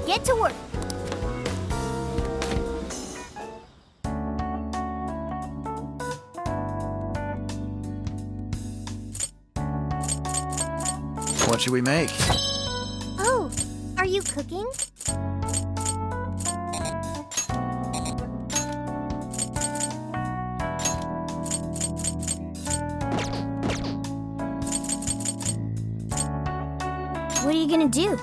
get to work. What should we make? Oh, are you cooking? What are you gonna do?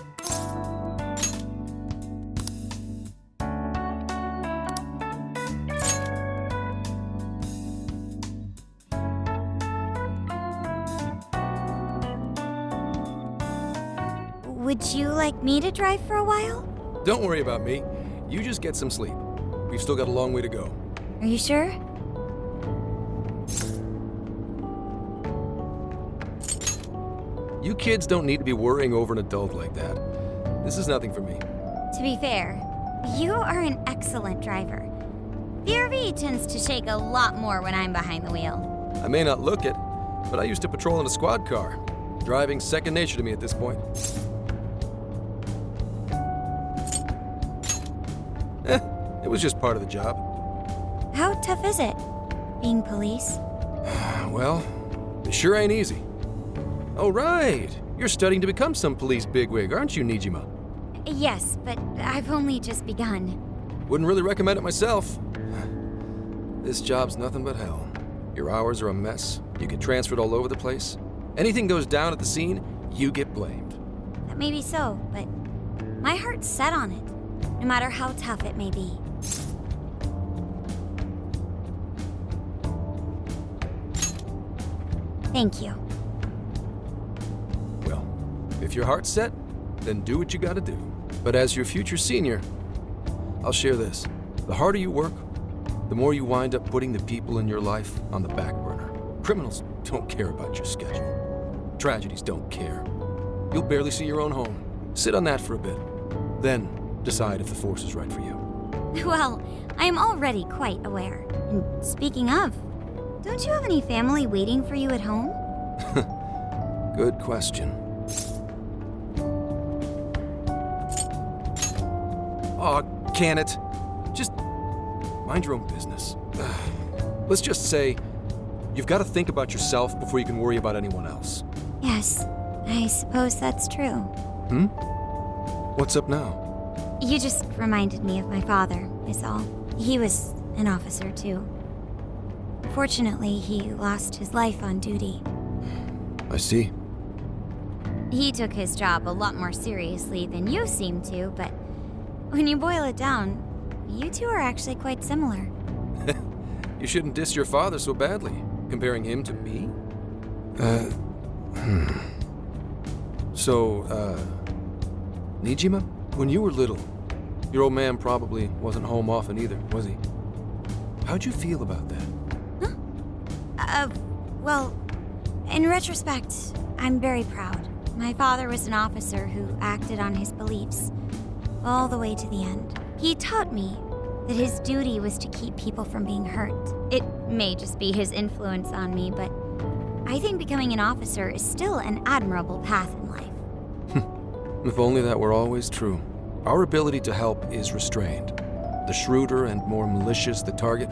Would you like me to drive for a while? Don't worry about me. You just get some sleep. We've still got a long way to go. Are you sure? You kids don't need to be worrying over an adult like that. This is nothing for me. To be fair, you are an excellent driver. The RV tends to shake a lot more when I'm behind the wheel. I may not look it, but I used to patrol in a squad car. Driving's second nature to me at this point. It was just part of the job. How tough is it, being police? Well, it sure ain't easy. Oh, right. You're studying to become some police bigwig, aren't you, Nijima? Yes, but I've only just begun. Wouldn't really recommend it myself. This job's nothing but hell. Your hours are a mess. You get transferred all over the place. Anything goes down at the scene, you get blamed. That may be so, but my heart's set on it, no matter how tough it may be. Thank you. Well, if your heart's set, then do what you gotta do. But as your future senior, I'll share this. The harder you work, the more you wind up putting the people in your life on the back burner. Criminals don't care about your schedule. Tragedies don't care. You'll barely see your own home. Sit on that for a bit. Then decide if the force is right for you. Well, I am already quite aware. And speaking of, don't you have any family waiting for you at home? Good question. Aw, can it? Just mind your own business. Let's just say you've got to think about yourself before you can worry about anyone else. Yes, I suppose that's true. What's up now? You just reminded me of my father, is all. He was an officer, too. Fortunately, he lost his life on duty. I see. He took his job a lot more seriously than you seem to, but when you boil it down, you two are actually quite similar. You shouldn't diss your father so badly, comparing him to me. So, Nijima, when you were little, your old man probably wasn't home often either, was he? How'd you feel about that? Well, in retrospect, I'm very proud. My father was an officer who acted on his beliefs all the way to the end. He taught me that his duty was to keep people from being hurt. It may just be his influence on me, but I think becoming an officer is still an admirable path in life. If only that were always true. Our ability to help is restrained. The shrewder and more malicious the target,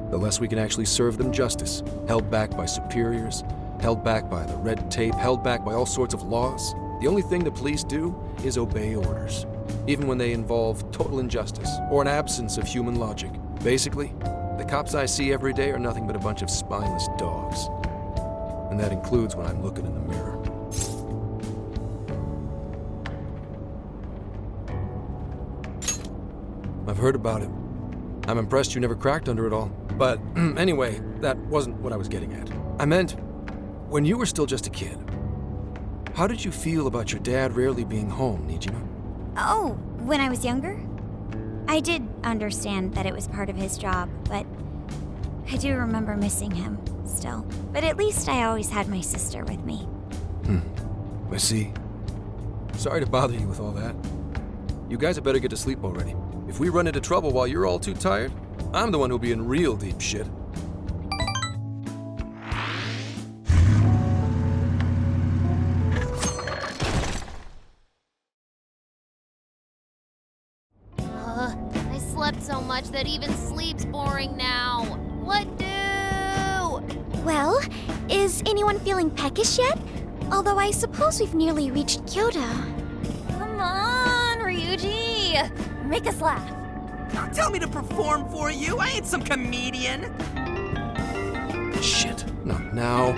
the less we can actually serve them justice. Held back by superiors, held back by the red tape, held back by all sorts of laws. The only thing the police do is obey orders, even when they involve total injustice or an absence of human logic. Basically, the cops I see every day are nothing but a bunch of spineless dogs. And that includes when I'm looking in the mirror. I've heard about it. I'm impressed you never cracked under it all. But anyway, that wasn't what I was getting at. I meant, when you were still just a kid, how did you feel about your dad rarely being home, Nijima? Oh, when I was younger? I did understand that it was part of his job, but I do remember missing him still. But at least I always had my sister with me. I see. Sorry to bother you with all that. You guys had better get to sleep already. If we run into trouble while you're all too tired, I'm the one who'll be in real deep shit. slept so much that even sleep's boring now. What do? Well, is anyone feeling peckish yet? Although I suppose we've nearly reached Kyoto. Come on, Ryuji. Make us laugh. Don't tell me to perform for you. I ain't some comedian. Shit, not now.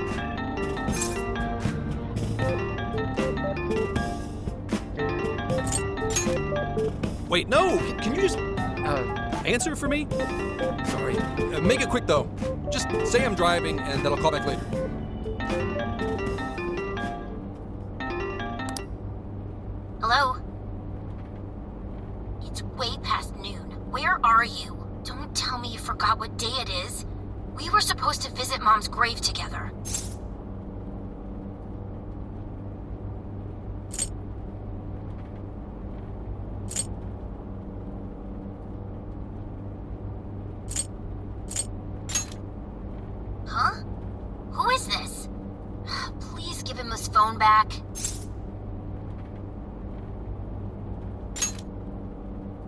Wait, no! Can you just, answer for me? Sorry. Make it quick, though. Just say I'm driving, and then I'll call back later. Hello? It's way past noon. Where are you? Don't tell me you forgot what day it is. We were supposed to visit Mom's grave together. Huh? Who is this? Please give him his phone back.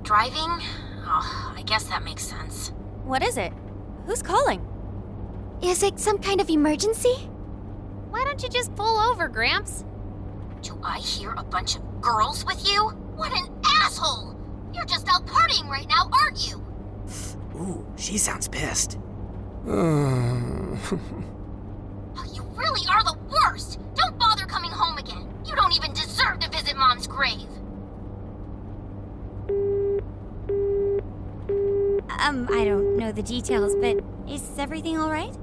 Driving? Oh, I guess that makes sense. What is it? Who's calling? Is it some kind of emergency? Why don't you just pull over, Gramps? Do I hear a bunch of girls with you? What an asshole! You're just out partying right now, aren't you? Ooh, she sounds pissed. Oh, you really are the worst! Don't bother coming home again. You don't even deserve to visit Mom's grave. I don't know the details, but is everything all right?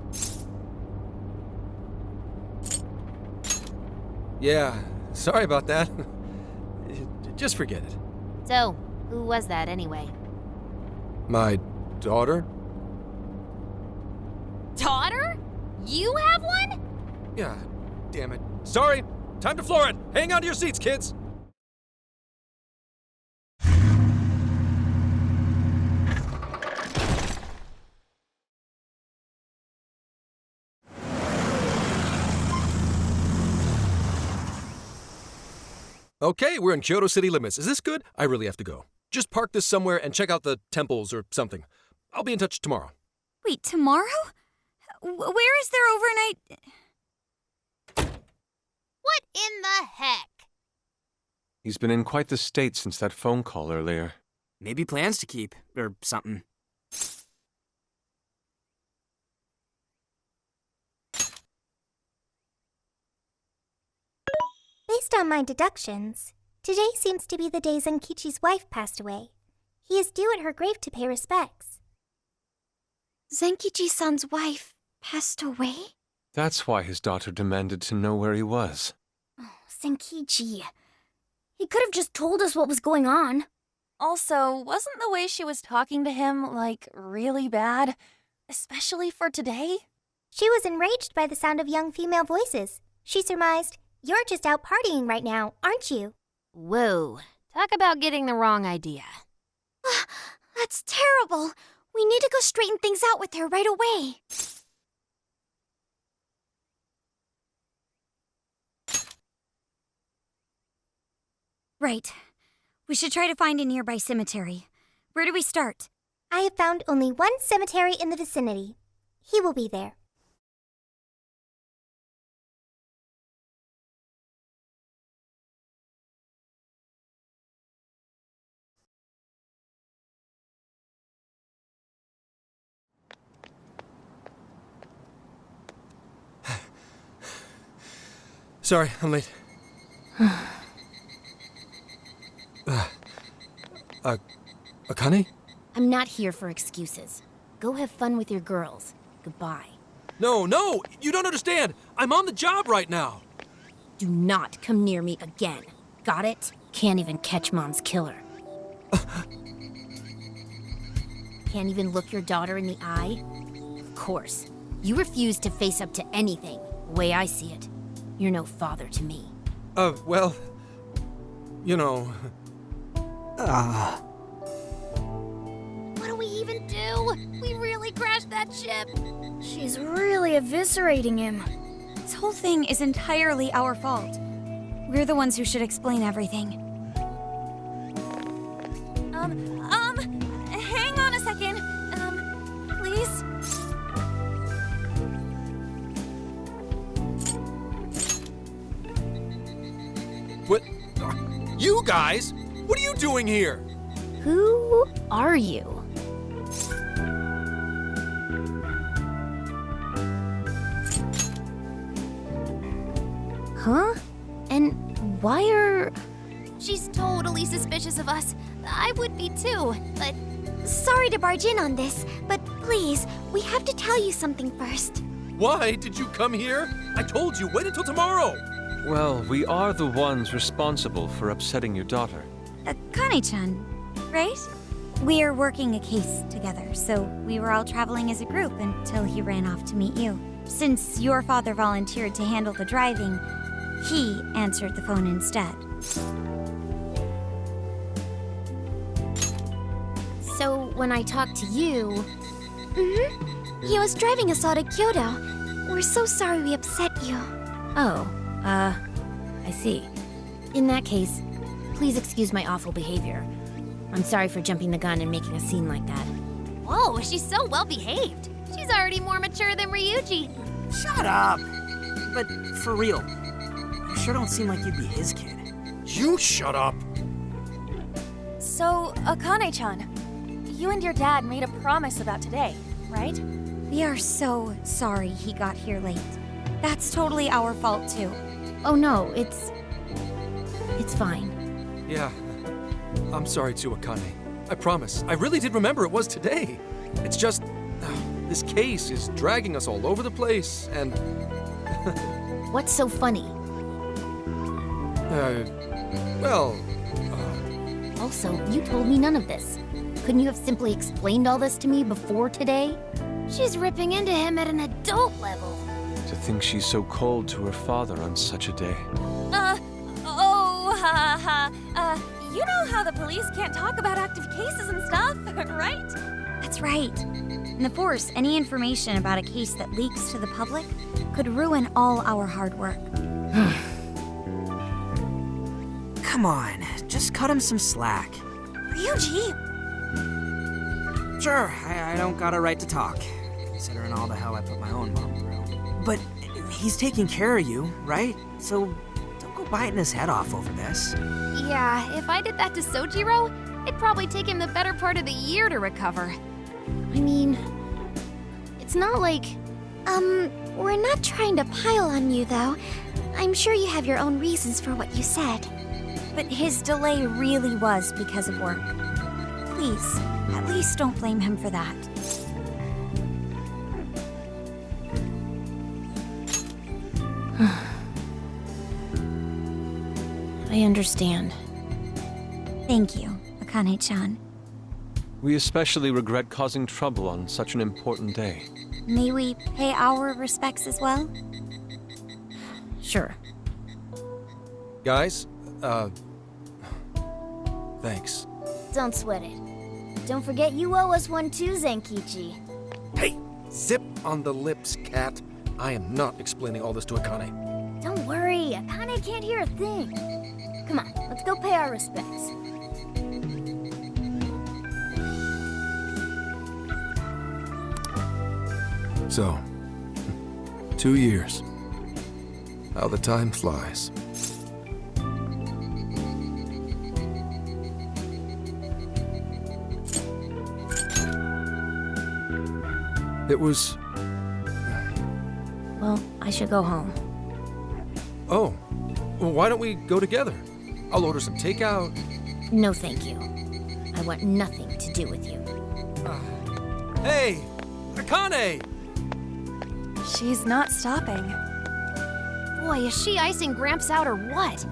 Yeah, sorry about that. Just forget it. So, who was that anyway? My daughter? Daughter? You have one? Yeah, damn it. Sorry, time to floor it. Hang on to your seats, kids. Okay, we're in Kyoto city limits. Is this good? I really have to go. Just park this somewhere and check out the temples or something. I'll be in touch tomorrow. Wait, tomorrow? Where is their overnight? What in the heck? He's been in quite the state since that phone call earlier. Maybe plans to keep, or something. Based on my deductions, today seems to be the day Zenkichi's wife passed away. He is due at her grave to pay respects. Zenkichi-san's wife passed away? That's why his daughter demanded to know where he was. Oh, Zenkichi. He could have just told us what was going on. Also, wasn't the way she was talking to him, like, really bad? Especially for today? She was enraged by the sound of young female voices. She surmised, "You're just out partying right now, aren't you?" Whoa. Talk about getting the wrong idea. That's terrible. We need to go straighten things out with her right away. Right. We should try to find a nearby cemetery. Where do we start? I have found only one cemetery in the vicinity. He will be there. Sorry, I'm late. Akane? I'm not here for excuses. Go have fun with your girls. Goodbye. No, you don't understand. I'm on the job right now. Do not come near me again. Got it? Can't even catch Mom's killer. Can't even look your daughter in the eye? Of course. You refuse to face up to anything, the way I see it. You're no father to me. Well, you know. What do we even do? We really crashed that ship. She's really eviscerating him. This whole thing is entirely our fault. We're the ones who should explain everything. Hey! guys! What are you doing here? Who are you? Huh? And why are... She's totally suspicious of us. I would be too, but... Sorry to barge in on this, but please, we have to tell you something first. Why did you come here? I told you, wait until tomorrow! Well, we are the ones responsible for upsetting your daughter. Akane-chan, right? We're working a case together, so we were all traveling as a group until he ran off to meet you. Since your father volunteered to handle the driving, he answered the phone instead. So when I talked to you... He was driving us all to Kyoto. We're so sorry we upset you. Oh, I see. In that case, please excuse my awful behavior. I'm sorry for jumping the gun and making a scene like that. Whoa, she's so well behaved. She's already more mature than Ryuji. Shut up! But for real, you sure don't seem like you'd be his kid. You shut up! So, Akane-chan, you and your dad made a promise about today, right? We are so sorry he got here late. That's totally our fault, too. Oh no, it's fine. Yeah, I'm sorry too, Akane. I promise. I really did remember it was today. It's just, this case is dragging us all over the place, and... What's so funny? Well... Also, you told me none of this. Couldn't you have simply explained all this to me before today? She's ripping into him at an adult level. To think she's so cold to her father on such a day. You know how the police can't talk about active cases and stuff, right? That's right. In the Force, any information about a case that leaks to the public could ruin all our hard work. Come on, just cut him some slack. Ryuji! Sure, I don't got a right to talk, considering all the hell I put my own mom through. But he's taking care of you, right? So don't go biting his head off over this. Yeah, if I did that to Sojiro, it'd probably take him the better part of the year to recover. I mean, it's not like... We're not trying to pile on you, though. I'm sure you have your own reasons for what you said. But his delay really was because of work. Please, at least don't blame him for that. I understand. Thank you, Akane-chan. We especially regret causing trouble on such an important day. May we pay our respects as well? Sure. Guys, thanks. Don't sweat it. Don't forget you owe us one too, Zenkichi. Hey, zip on the lips, cat. I am not explaining all this to Akane. Don't worry, Akane can't hear a thing. Come on, let's go pay our respects. So, 2 years. How the time flies. It was... Well, I should go home. Oh, well, why don't we go together? I'll order some takeout. No, thank you. I want nothing to do with you. Hey, Akane! She's not stopping. Boy, is she icing Gramps out or what?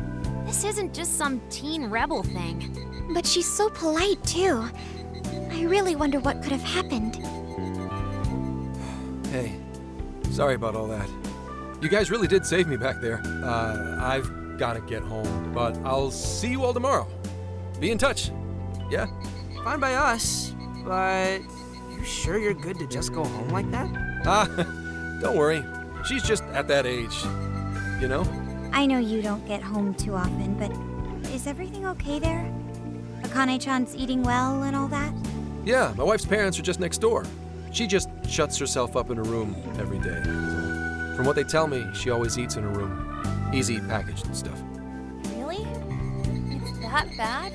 This isn't just some teen rebel thing. But she's so polite, too. I really wonder what could have happened. Hey, sorry about all that. You guys really did save me back there. I've gotta get home, but I'll see you all tomorrow. Be in touch. Yeah? Fine by us, but you sure you're good to just go home like that? Don't worry. She's just at that age. You know? I know you don't get home too often, but is everything okay there? Akane-chan's eating well and all that? Yeah, my wife's parents are just next door. She just shuts herself up in her room every day. So, from what they tell me, she always eats in her room. Easy packaged and stuff. Really? It's that that bad?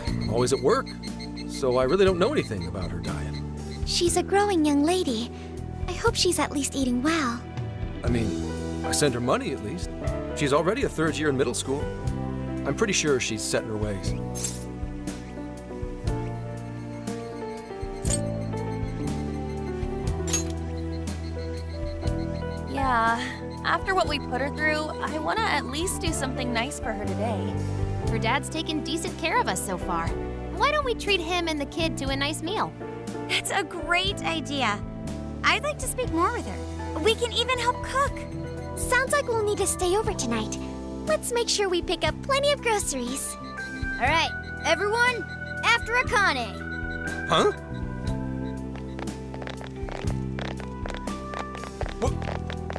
I'm always at work, so I really don't know anything about her diet. She's a growing young lady. I hope she's at least eating well. I mean, I send her money at least. She's already a third year in middle school. I'm pretty sure she's set in her ways. Yeah, after what we put her through, I want to at least do something nice for her today. Her dad's taken decent care of us so far. Why don't we treat him and the kid to a nice meal? That's a great idea. I'd like to speak more with her. We can even help cook. Sounds like we'll need to stay over tonight. Let's make sure we pick up plenty of groceries. All right, everyone, after Akane. Huh?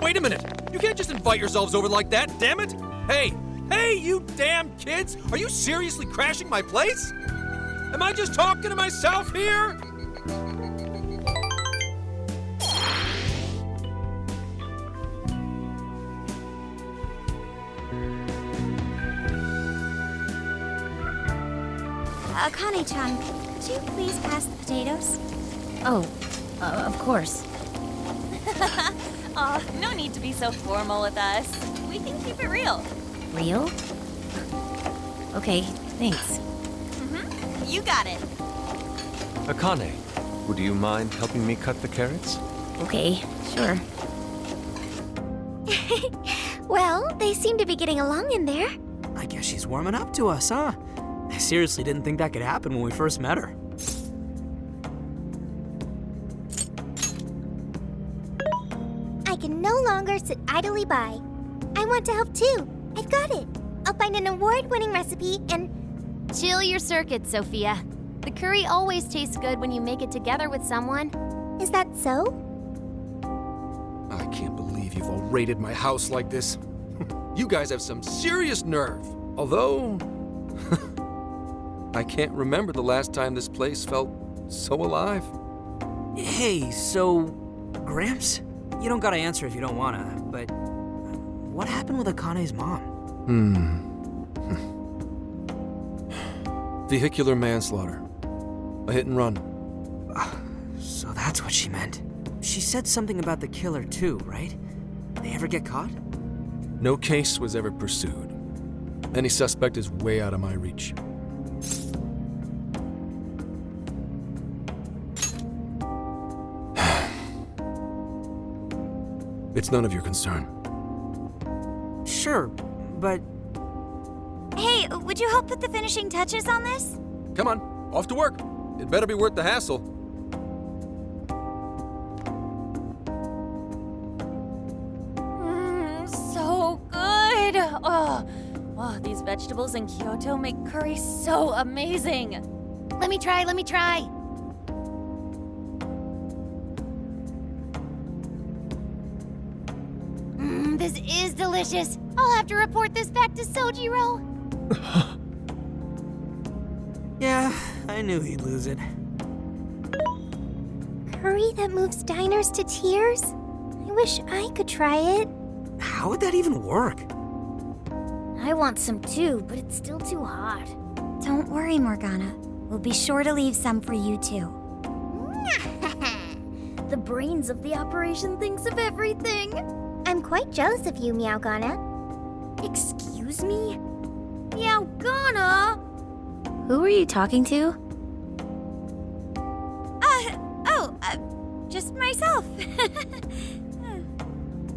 Wait a minute! You can't just invite yourselves over like that, damn it! Hey! Hey, you damn kids! Are you seriously crashing my place? Am I just talking to myself here? Akane-chan, could you please pass the potatoes? Oh, of course. Aw, no need to be so formal with us. We can keep it real. Real? Okay, thanks. You got it. Akane, would you mind helping me cut the carrots? Okay, sure. Well, they seem to be getting along in there. I guess she's warming up to us, huh? I seriously didn't think that could happen when we first met her. I can no longer sit idly by. I want to help too. I've got it. I'll find an award-winning recipe and... Chill your circuits, Sophia. The curry always tastes good when you make it together with someone. Is that so? I can't believe you've all raided my house like this. You guys have some serious nerve. Although, I can't remember the last time this place felt so alive. Hey, so... Gramps? You don't gotta answer if you don't wanna, but... What happened with Akane's mom? Vehicular manslaughter. A hit and run. So that's what she meant. She said something about the killer too, right? They ever get caught? No case was ever pursued. Any suspect is way out of my reach. It's none of your concern. Sure, but... Hey, would you help put the finishing touches on this? Come on, off to work. It better be worth the hassle. So good. Oh, these vegetables in Kyoto make curry so amazing. Let me try. This is delicious. I'll have to report this back to Sojiro. Yeah, I knew he'd lose it. Curry that moves diners to tears? I wish I could try it. How would that even work? I want some too, but it's still too hot. Don't worry, Morgana. We'll be sure to leave some for you too. The brains of the operation thinks of everything. I'm quite jealous of you, Meowgana. Excuse me? Meowgana? Who are you talking to? Just myself.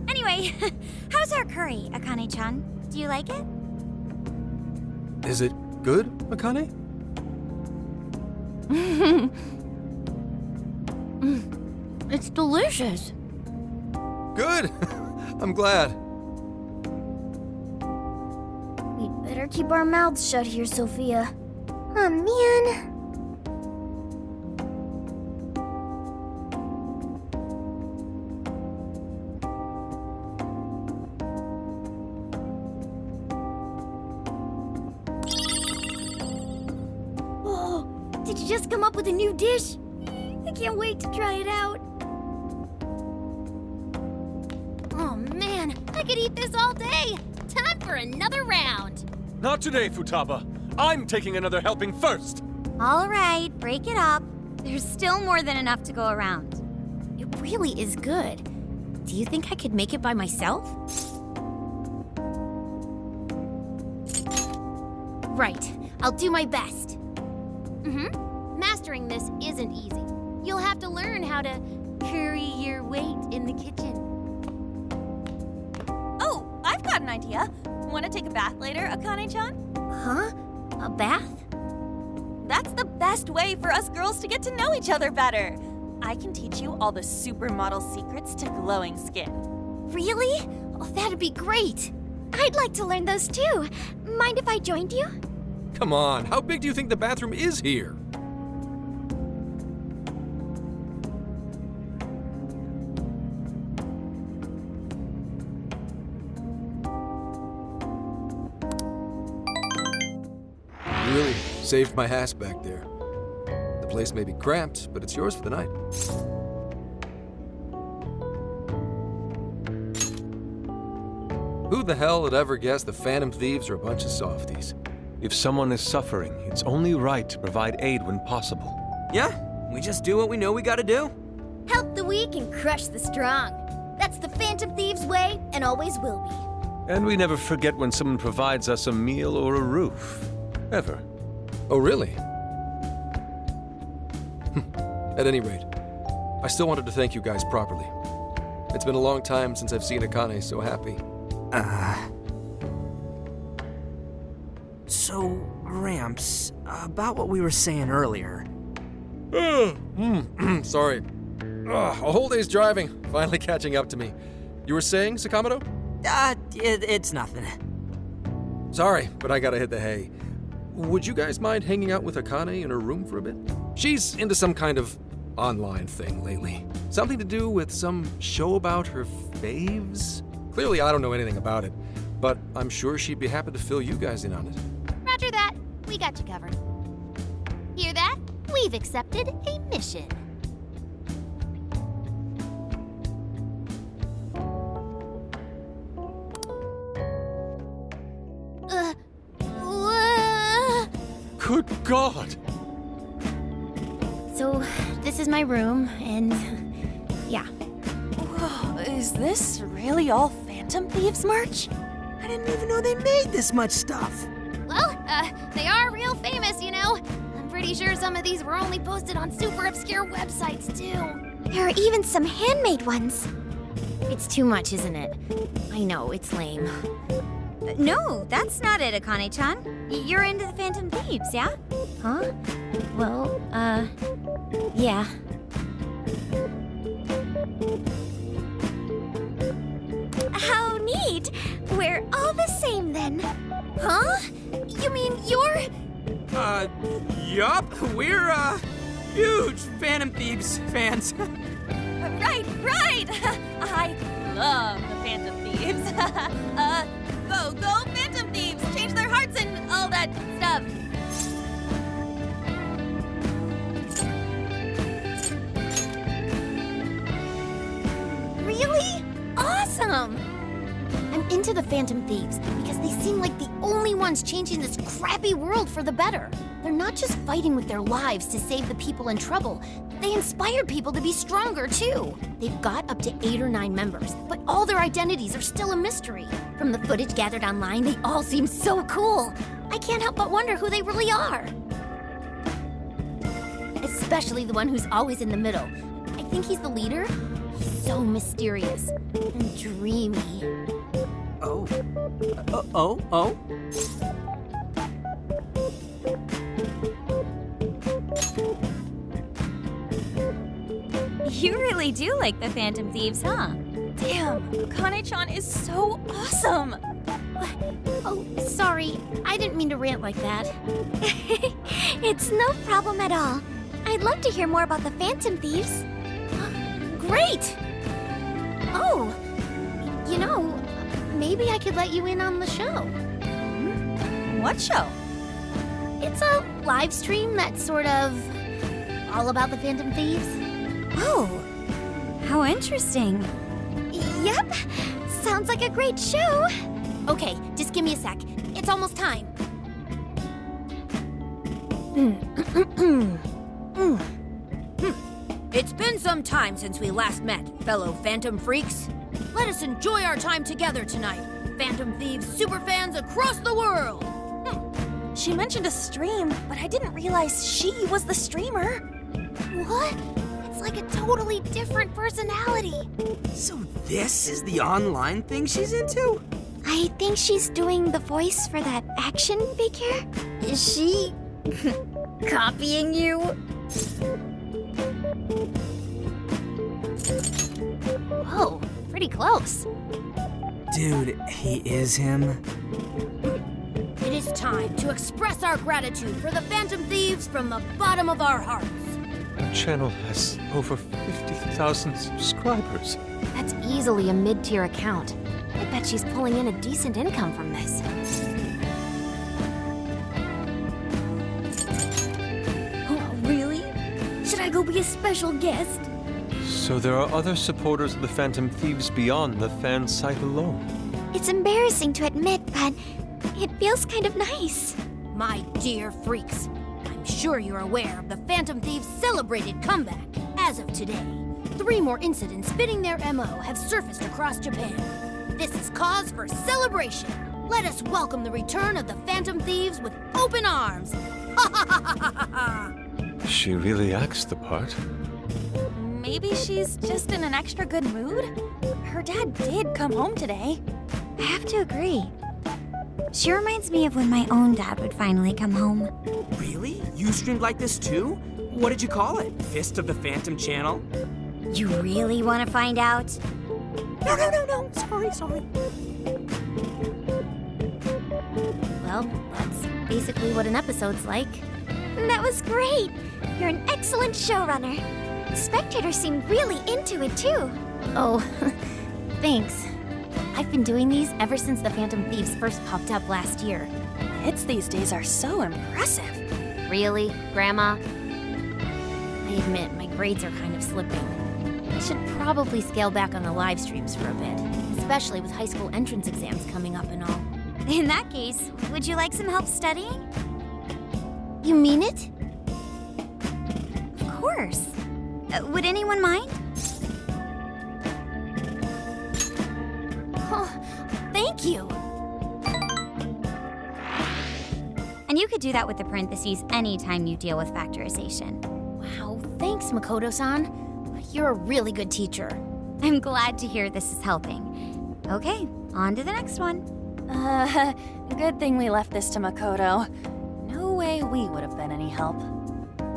Anyway, how's our curry, Akane-chan? Do you like it? Is it good, Akane? It's delicious. Good! I'm glad. We'd better keep our mouths shut here, Sophia. Oh, man. Oh, did you just come up with a new dish? I can't wait to try it out. Oh man, I could eat this all day. Time for another round. Not today, Futaba. I'm taking another helping first! All right, break it up. There's still more than enough to go around. It really is good. Do you think I could make it by myself? Right. I'll do my best. Mastering this isn't easy. You'll have to learn how to carry your weight in the kitchen. Oh, I've got an idea. Want to take a bath later, Akane-chan? Huh? A bath? That's the best way for us girls to get to know each other better. I can teach you all the supermodel secrets to glowing skin. Really? Oh, that'd be great. I'd like to learn those too. Mind if I joined you? Come on, how big do you think the bathroom is here? Really saved my ass back there. The place may be cramped, but it's yours for the night. Who the hell would ever guess the Phantom Thieves are a bunch of softies? If someone is suffering, it's only right to provide aid when possible. Yeah, we just do what we know we gotta do. Help the weak and crush the strong. That's the Phantom Thieves way and always will be. And we never forget when someone provides us a meal or a roof. Ever. Oh, really? At any rate, I still wanted to thank you guys properly. It's been a long time since I've seen Akane so happy. So, Gramps, about what we were saying earlier. Sorry. A whole day's driving, finally catching up to me. You were saying, Sakamoto? It's nothing. Sorry, but I gotta hit the hay. Would you guys mind hanging out with Akane in her room for a bit? She's into some kind of online thing lately. Something to do with some show about her faves? Clearly, I don't know anything about it, but I'm sure she'd be happy to fill you guys in on it. Roger that. We got you covered. Hear that? We've accepted a mission. Good God! So, this is my room, and yeah. Whoa, is this really all Phantom Thieves merch? I didn't even know they made this much stuff. Well, they are real famous, you know. I'm pretty sure some of these were only posted on super obscure websites, too. There are even some handmade ones. It's too much, isn't it? I know, it's lame. No, that's not it, Akane-chan. You're into the Phantom Thieves, yeah? Huh? Well, yeah. How neat! We're all the same then. Huh? You mean you're... Yup, we're, huge Phantom Thieves fans. Right! I love the Phantom Thieves. Go Phantom Thieves! Change their hearts and all that stuff. Really? Awesome! I'm into the Phantom Thieves because they seem like the only ones changing this crappy world for the better. They're not just fighting with their lives to save the people in trouble. They inspire people to be stronger, too. They've got up to 8 or 9 members, but all their identities are still a mystery. From the footage gathered online, they all seem so cool. I can't help but wonder who they really are. Especially the one who's always in the middle. I think he's the leader. He's so mysterious and dreamy. Oh. You really do like the Phantom Thieves, huh? Damn, Akane-chan is so awesome. Oh, sorry. I didn't mean to rant like that. It's no problem at all. I'd love to hear more about the Phantom Thieves. Great! Oh, you know, maybe I could let you in on the show. What show? It's a live stream that's sort of all about the Phantom Thieves. Oh, how interesting. Yep, sounds like a great show. Okay, just give me a sec. It's almost time. It's been some time since we last met, fellow Phantom Freaks. Let us enjoy our time together tonight, Phantom Thieves superfans across the world! She mentioned a stream, but I didn't realize she was the streamer. What? It's like a totally different personality. So this is the online thing she's into? I think she's doing the voice for that action figure. Is she copying you? Whoa, pretty close. Dude, he is him. It is time to express our gratitude for the Phantom Thieves from the bottom of our hearts. The channel has over 50,000 subscribers. That's easily a mid-tier account. I bet she's pulling in a decent income from this. Oh, really? Should I go be a special guest? So there are other supporters of the Phantom Thieves beyond the fan site alone. It's embarrassing to admit, but it feels kind of nice. My dear freaks, I'm sure you're aware of the Phantom Thieves' celebrated comeback. As of today, 3 more incidents fitting their MO have surfaced across Japan. This is cause for celebration. Let us welcome the return of the Phantom Thieves with open arms. Ha ha ha ha ha ha! She really acts the part. Maybe she's just in an extra good mood? Her dad did come home today. I have to agree. She reminds me of when my own dad would finally come home. Really? You streamed like this too? What did you call it? Fist of the Phantom channel? You really want to find out? No. Sorry. Well, that's basically what an episode's like. That was great. You're an excellent showrunner. Spectators seemed really into it, too. Oh, thanks. I've been doing these ever since the Phantom Thieves first popped up last year. Hits these days are so impressive. Really, Grandma? I admit, my grades are kind of slipping. I should probably scale back on the live streams for a bit, especially with high school entrance exams coming up and all. In that case, would you like some help studying? You mean it? Of course. Would anyone mind? Oh, thank you. And you could do that with the parentheses anytime you deal with factorization. Wow, thanks, Makoto-san. You're a really good teacher. I'm glad to hear this is helping. Okay, on to the next one. Good thing we left this to Makoto. No way we would have been any help.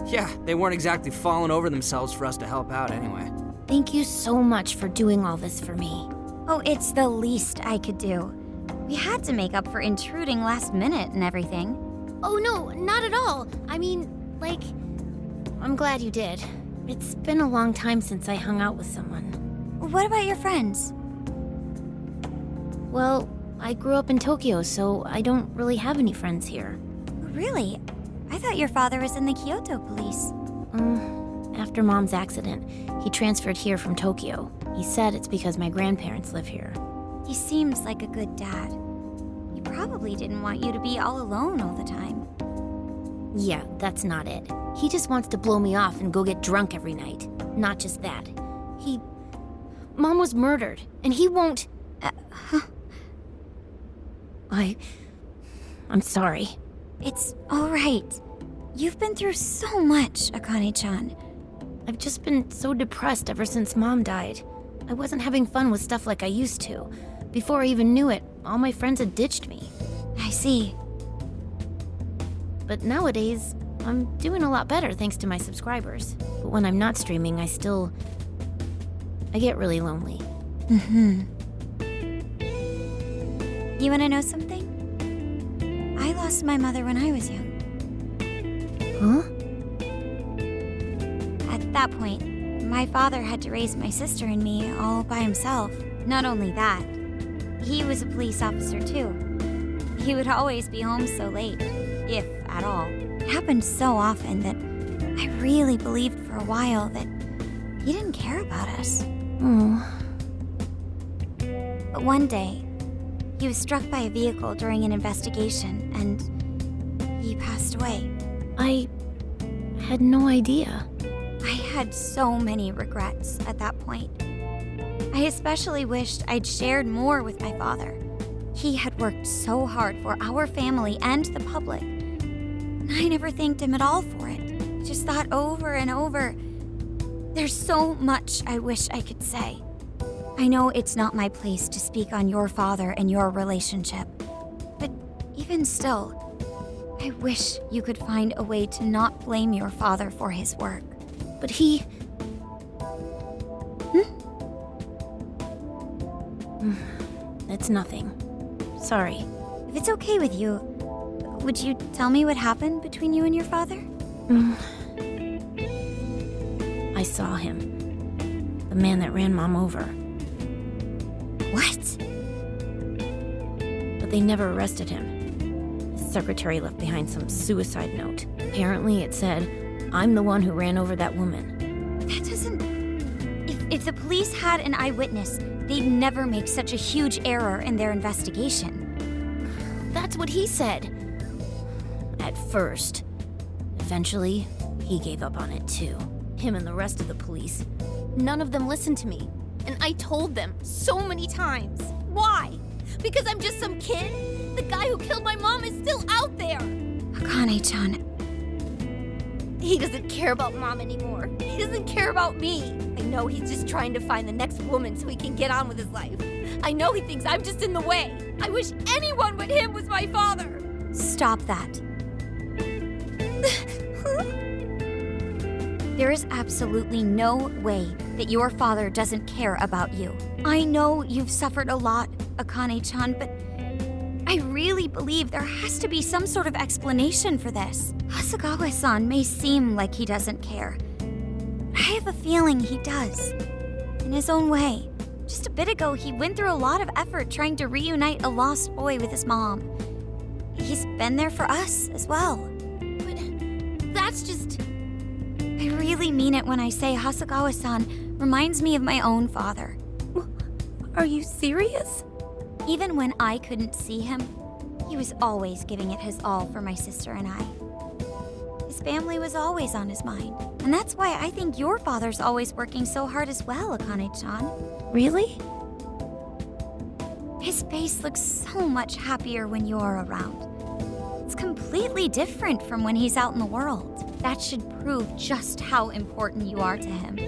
Yeah, they weren't exactly falling over themselves for us to help out anyway. Thank you so much for doing all this for me. Oh, it's the least I could do. We had to make up for intruding last minute and everything. Oh no, not at all. I mean, like, I'm glad you did. It's been a long time since I hung out with someone. What about your friends? Well, I grew up in Tokyo, so I don't really have any friends here. Really? I thought your father was in the Kyoto police. After Mom's accident, he transferred here from Tokyo. He said it's because my grandparents live here. He seems like a good dad. He probably didn't want you to be all alone all the time. Yeah, that's not it. He just wants to blow me off and go get drunk every night. Not just that. Mom was murdered, and he won't... I'm sorry. It's all right. You've been through so much, Akane-chan. I've just been so depressed ever since Mom died. I wasn't having fun with stuff like I used to. Before I even knew it, all my friends had ditched me. I see. But nowadays, I'm doing a lot better thanks to my subscribers. But when I'm not streaming, I get really lonely. You want to know something? I lost my mother when I was young. Huh? At that point, my father had to raise my sister and me all by himself. Not only that, he was a police officer too. He would always be home so late, if at all. It happened so often that I really believed for a while that he didn't care about us. Oh. But one day, he was struck by a vehicle during an investigation, and he passed away. I had no idea. I had so many regrets at that point. I especially wished I'd shared more with my father. He had worked so hard for our family and the public. And I never thanked him at all for it. I just thought over and over, there's so much I wish I could say. I know it's not my place to speak on your father and your relationship, but even still, I wish you could find a way to not blame your father for his work. But he... That's nothing. Sorry. If it's okay with you, would you tell me what happened between you and your father? I saw him. The man that ran Mom over. What? But they never arrested him. His secretary left behind some suicide note. Apparently it said, "I'm the one who ran over that woman." That doesn't... If the police had an eyewitness, they'd never make such a huge error in their investigation. That's what he said. At first. Eventually, he gave up on it too. Him and the rest of the police. None of them listened to me. And I told them so many times. Why? Because I'm just some kid? The guy who killed my mom is still out there! Akane-chan, He doesn't care about Mom anymore. He doesn't care about me. I know he's just trying to find the next woman so he can get on with his life. I know he thinks I'm just in the way. I wish anyone but him was my father. stop that. There is absolutely no way that your father doesn't care about you. I know you've suffered a lot, Akane-chan, but I really believe there has to be some sort of explanation for this. Hasagawa-san may seem like he doesn't care. I have a feeling he does. In his own way. Just a bit ago, he went through a lot of effort trying to reunite a lost boy with his mom. He's been there for us as well. But that's just... I really mean it when I say Hasagawa-san reminds me of my own father. Are you serious? Even when I couldn't see him, he was always giving it his all for my sister and I. His family was always on his mind. And that's why I think your father's always working so hard as well, Akane-chan. Really? His face looks so much happier when you're around. It's completely different from when he's out in the world. That should prove just how important you are to him.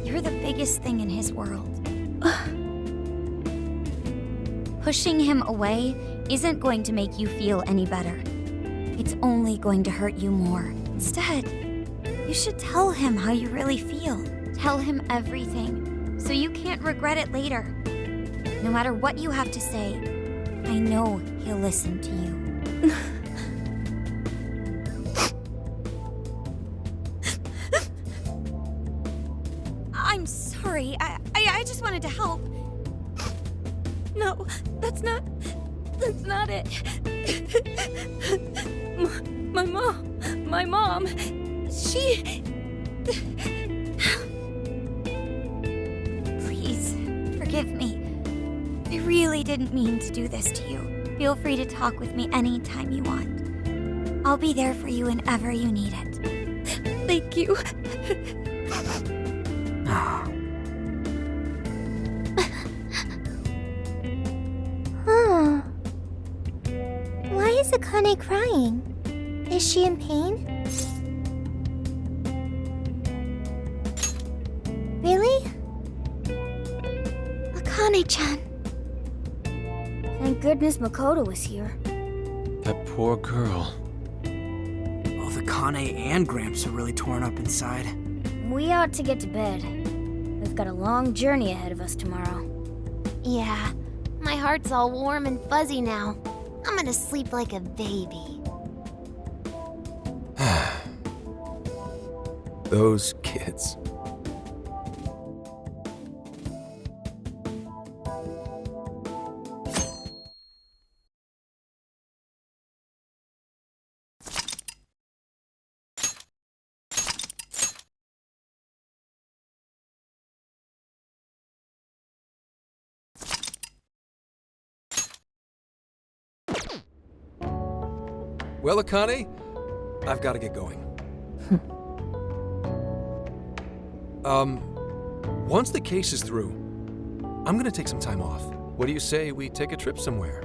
You're the biggest thing in his world. Pushing him away isn't going to make you feel any better. It's only going to hurt you more. Instead, you should tell him how you really feel. Tell him everything, so you can't regret it later. No matter what you have to say, I know he'll listen to you. I'm sorry. I just wanted to help. No, that's not it. My mom, she... Please, forgive me. I really didn't mean to do this to you. Feel free to talk with me anytime you want. I'll be there for you whenever you need it. Thank you. Why is Akane crying? Is she in pain? Really? Akane-chan. Thank goodness Makoto was here. That poor girl. Both Akane and Gramps are really torn up inside. We ought to get to bed. We've got a long journey ahead of us tomorrow. Yeah, my heart's all warm and fuzzy now. I'm gonna sleep like a baby. Those kids. Well, Akane, I've got to get going. Once the case is through, I'm gonna take some time off. What do you say we take a trip somewhere?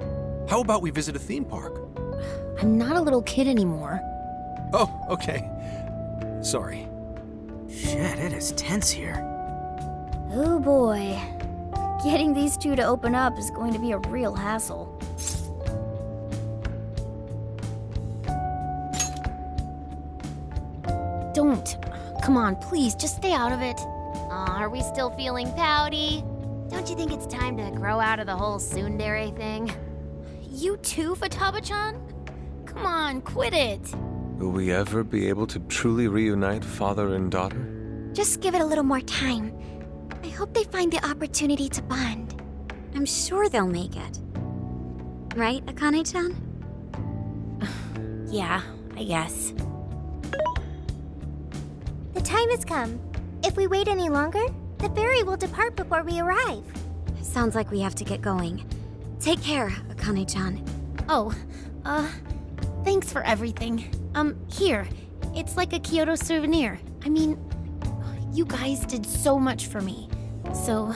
How about we visit a theme park? I'm not a little kid anymore. Oh, okay. Sorry. Shit, it is tense here. Oh boy. Getting these two to open up is going to be a real hassle. Don't. Come on, please, just stay out of it. Are we still feeling pouty? Don't you think it's time to grow out of the whole tsundere thing? You too, Futaba-chan? Come on, quit it. Will we ever be able to truly reunite father and daughter? Just give it a little more time. I hope they find the opportunity to bond. I'm sure they'll make it. Right, Akane-chan? Yeah, I guess. The time has come. If we wait any longer, the ferry will depart before we arrive. Sounds like we have to get going. Take care, Akane-chan. Oh, thanks for everything. Here. It's like a Kyoto souvenir. I mean, you guys did so much for me. So...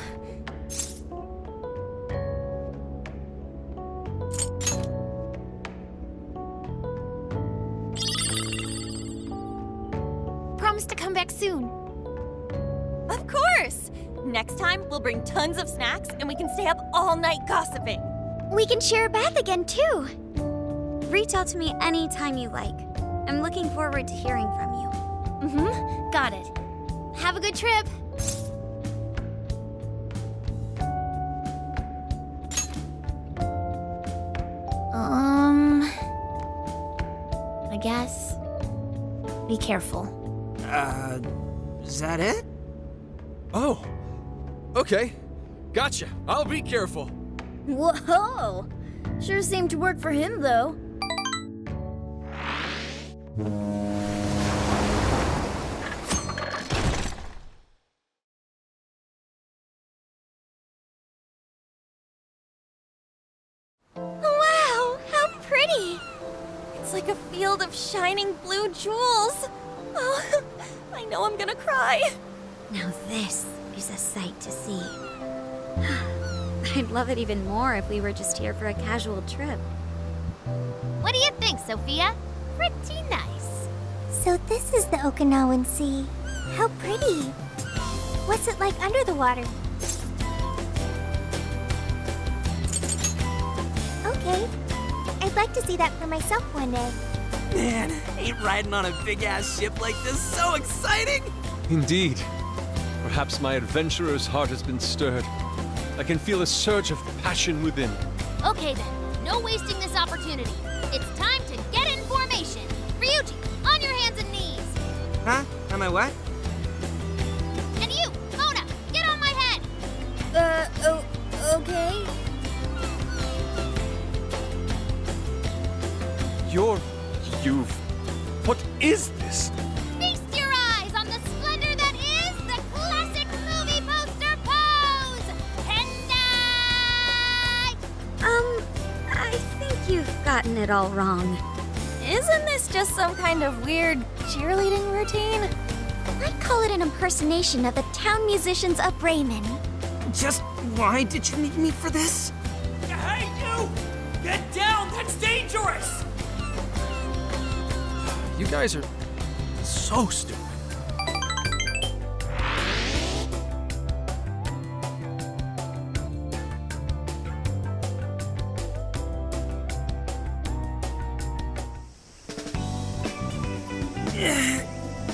Promise to come back soon. Of course! Next time, we'll bring tons of snacks and we can stay up all night gossiping. We can share a bath again, too. Reach out to me anytime you like. I'm looking forward to hearing from you. Mm-hmm. Got it. Have a good trip. I guess. Be careful. Is that it? Oh, okay. Gotcha. I'll be careful. Whoa! Sure seemed to work for him, though. Wow, how pretty! It's like a field of shining blue jewels. Oh, I know I'm gonna cry. Now this is a sight to see. I'd love it even more if we were just here for a casual trip. What do you think, Sophia? Pretty nice. So this is the Okinawan Sea. How pretty. What's it like under the water? Okay. I'd like to see that for myself one day. Man, ain't riding on a big-ass ship like this so exciting? Indeed. Perhaps my adventurer's heart has been stirred. I can feel a surge of passion within. Okay then, no wasting this opportunity. It's time to get in formation. Ryuji, on your hands and knees. Huh? Am I what? And you, Mona, get on my head. Okay. What is this? Feast your eyes on the splendor that is the classic movie poster pose. Tendai! I think you've gotten it all wrong. Isn't this just some kind of weird cheerleading routine? I'd call it an impersonation of the town musicians of Bremen. Just why did you need me for this? Hey, you! Get down! That's dangerous! You guys are so stupid.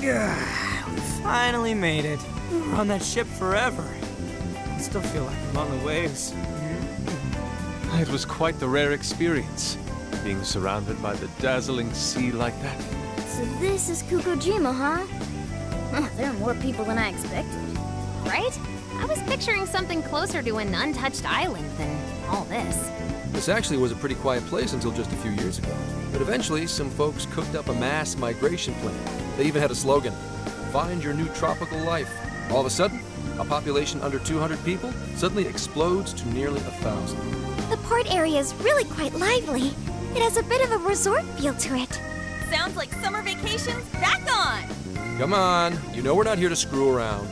We finally made it. We're on that ship forever. I still feel like I'm on the waves. It was quite the rare experience, being surrounded by the dazzling sea like that. So this is Kukujima, huh? Oh, there are more people than I expected. Right? I was picturing something closer to an untouched island than all this. This actually was a pretty quiet place until just a few years ago. But eventually, some folks cooked up a mass migration plan. They even had a slogan, "Find your new tropical life." All of a sudden, a population under 200 people suddenly explodes to nearly 1,000. The port area is really quite lively. It has a bit of a resort feel to it. Sounds like summer vacation's back on! Come on, you know we're not here to screw around.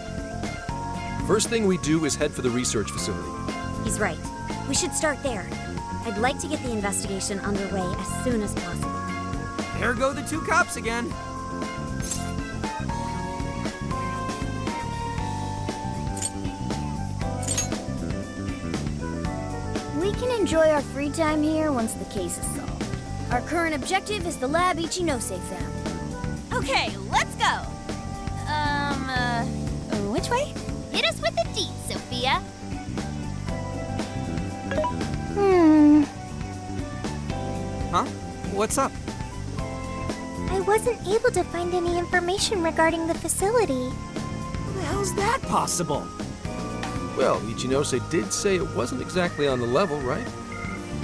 First thing we do is head for the research facility. He's right. We should start there. I'd like to get the investigation underway as soon as possible. There go the two cops again. We can enjoy our free time here once the case is solved. Our current objective is the lab Ichinose found. Okay, let's go! Which way? Hit us with the deets, Sophia. Huh? What's up? I wasn't able to find any information regarding the facility. How the hell's that possible? Well, Ichinose did say it wasn't exactly on the level, right?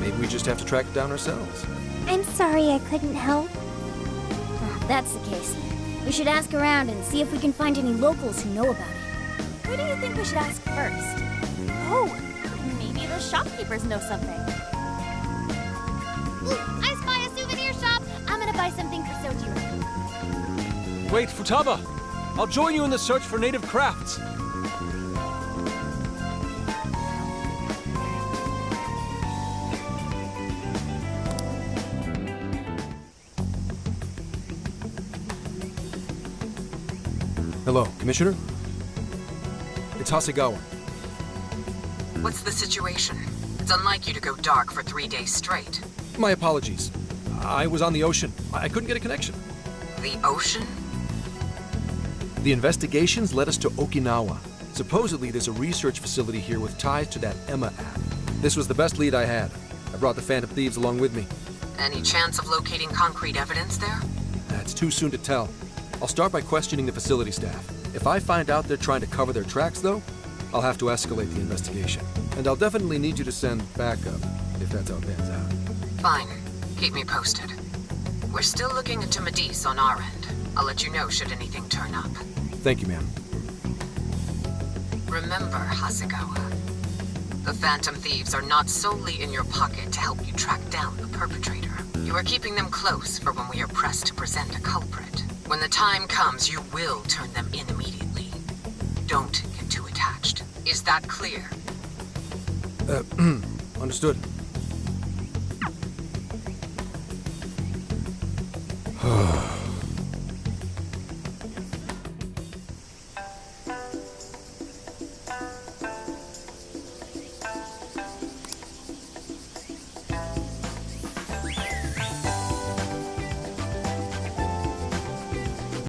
Maybe we just have to track it down ourselves. I'm sorry I couldn't help. If that's the case, we should ask around and see if we can find any locals who know about it. Who do you think we should ask first? Oh, maybe the shopkeepers know something. Ooh, I spy a souvenir shop. I'm gonna buy something for Sojiro. Wait, Futaba! I'll join you in the search for native crafts. Hello, Commissioner? It's Hasegawa. What's the situation? It's unlike you to go dark for 3 days straight. My apologies. I was on the ocean. I couldn't get a connection. The ocean? The investigations led us to Okinawa. Supposedly, there's a research facility here with ties to that Emma app. This was the best lead I had. I brought the Phantom Thieves along with me. Any chance of locating concrete evidence there? It's too soon to tell. I'll start by questioning the facility staff. If I find out they're trying to cover their tracks, though, I'll have to escalate the investigation. And I'll definitely need you to send backup, if that's how it pans out. Fine. Keep me posted. We're still looking into Medice on our end. I'll let you know should anything turn up. Thank you, ma'am. Remember, Hasegawa, the Phantom Thieves are not solely in your pocket to help you track down the perpetrator. You are keeping them close for when we are pressed to present a culprit. When the time comes, you will turn them in immediately. Don't get too attached. Is that clear? Understood.